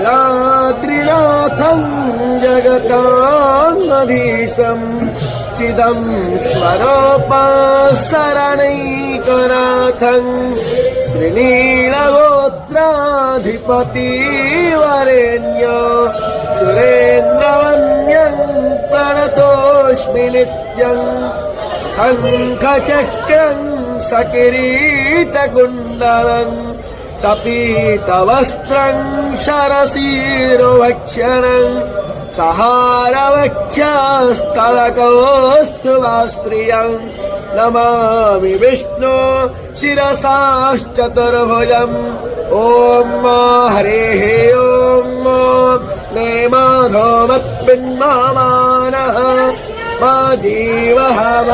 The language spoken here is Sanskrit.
नीलाद्रिनाथं जगतान्मधीशं चिदं स्वरूपशरणैकनाथं श्रीनीलगोत्राधिपतिवरेण्य सुरेन्द्रवन्द्यं प्रणतोऽस्मि नित्यं शङ्खचक्रं सकिरीटकुण्डलं सपीतवस्त्रं शरशिरोभक्षणं सहारवक्षस्थलकौस्तुभास्त्रियं नमामि विष्णु शिरसाश्चतुर्भुजम् ॐ हरेः ॐ नेमाधोमत्पिन्मानः मा जीवः